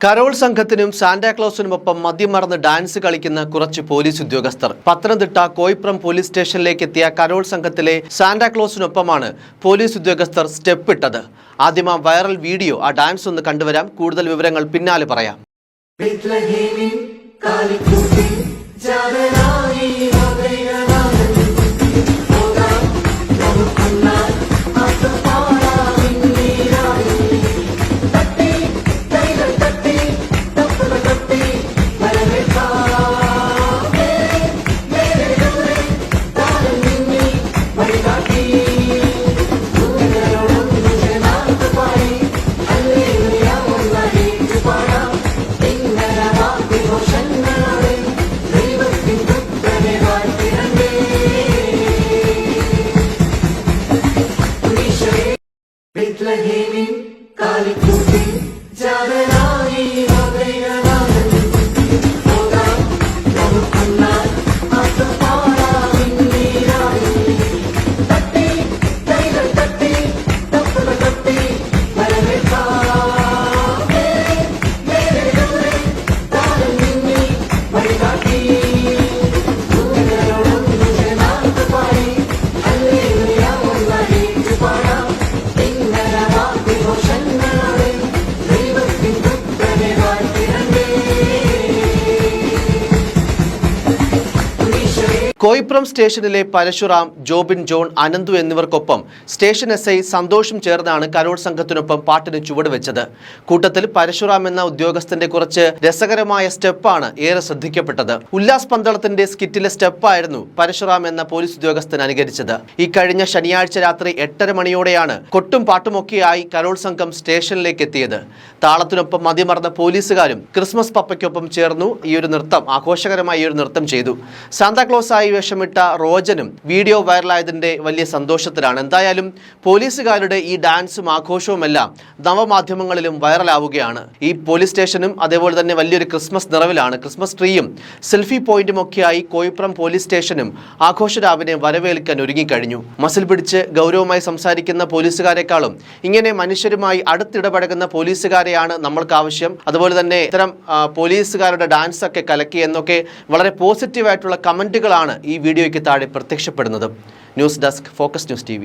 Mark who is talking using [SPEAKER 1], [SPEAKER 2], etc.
[SPEAKER 1] Carol സംഘത്തിനും സാന്റാക്ലോസിനുമൊപ്പം മദ്യമറന്ന് dance കളിക്കുന്ന കുറച്ച് police ഉദ്യോഗസ്ഥർ. പത്തനംതിട്ട കോയിപ്രം പോലീസ് സ്റ്റേഷനിലേക്ക് എത്തിയ കരോൾ സംഘത്തിലെ സാന്റാക്ലോസിനൊപ്പമാണ് പോലീസ് ഉദ്യോഗസ്ഥർ സ്റ്റെപ്പ് ഇട്ടത്. ആദ്യം ആ വൈറൽ വീഡിയോ, ആ ഡാൻസ് ഒന്ന് കണ്ടുവരാം. കൂടുതൽ വിവരങ്ങൾ പിന്നാലെ പറയാം. കോയിപ്രം സ്റ്റേഷനിലെ പരശുറാം, ജോബിൻ ജോൺ, അനന്തു എന്നിവർക്കൊപ്പം സ്റ്റേഷൻ എസ്ഐ സന്തോഷും ചേർന്നാണ് കരോൾ സംഘത്തിനൊപ്പം പാട്ടിന് ചുവടുവെച്ചത്. കൂട്ടത്തിൽ പരശുറാം എന്ന ഉദ്യോഗസ്ഥന്റെ കുറച്ച് രസകരമായ സ്റ്റെപ്പാണ് ഏറെ ശ്രദ്ധിക്കപ്പെട്ടത്. ഉല്ലാസ് പന്തളത്തിന്റെ സ്കിറ്റിലെ സ്റ്റെപ്പായിരുന്നു പരശുറാം എന്ന പോലീസ് ഉദ്യോഗസ്ഥൻ അനുകരിച്ചത്. ഈ കഴിഞ്ഞ ശനിയാഴ്ച രാത്രി 8:30 മണിയോടെയാണ് കൊട്ടും പാട്ടുമൊക്കെയായി കരോൾ സംഘം സ്റ്റേഷനിലേക്ക് എത്തിയത്. താളത്തിനൊപ്പം മതിമറന്ന പോലീസുകാരും ക്രിസ്മസ് പപ്പയ്ക്കൊപ്പം ചേർന്നു ഈ ഒരു നൃത്തം, ആഘോഷകരമായ ഈ ഒരു നൃത്തം ചെയ്തു. സാന്താക്ലോസായി വേഷമിട്ട റോജനും വീഡിയോ വൈറലായതിന്റെ വലിയ സന്തോഷത്തിലാണ്. എന്തായാലും പോലീസുകാരുടെ ഈ ഡാൻസും ആഘോഷവുമെല്ലാം നവമാധ്യമങ്ങളിലും വൈറലാവുകയാണ്. ഈ പോലീസ് സ്റ്റേഷനും അതേപോലെ തന്നെ വലിയൊരു ക്രിസ്മസ് നിറവിലാണ്. ക്രിസ്മസ് ട്രീയും സെൽഫി പോയിന്റും ഒക്കെയായി കോയിപ്രം പോലീസ് സ്റ്റേഷനും ആഘോഷരാവിനെ വരവേൽക്കാൻ ഒരുങ്ങിക്കഴിഞ്ഞു. മസിൽ പിടിച്ച് ഗൗരവമായി സംസാരിക്കുന്ന പോലീസുകാരെക്കാളും ഇങ്ങനെ മനുഷ്യരുമായി അടുത്തിടപഴകുന്ന പോലീസുകാരെയാണ് നമ്മൾക്ക് ആവശ്യം. അതുപോലെ തന്നെ ഇത്തരം പോലീസുകാരുടെ ഡാൻസ് ഒക്കെ കലക്കി എന്നൊക്കെ വളരെ പോസിറ്റീവായിട്ടുള്ള കമന്റുകളാണ് ഈ വീഡിയോയ്ക്ക് താഴെ പ്രത്യക്ഷപ്പെടുന്നത്. News desk, focus news TV.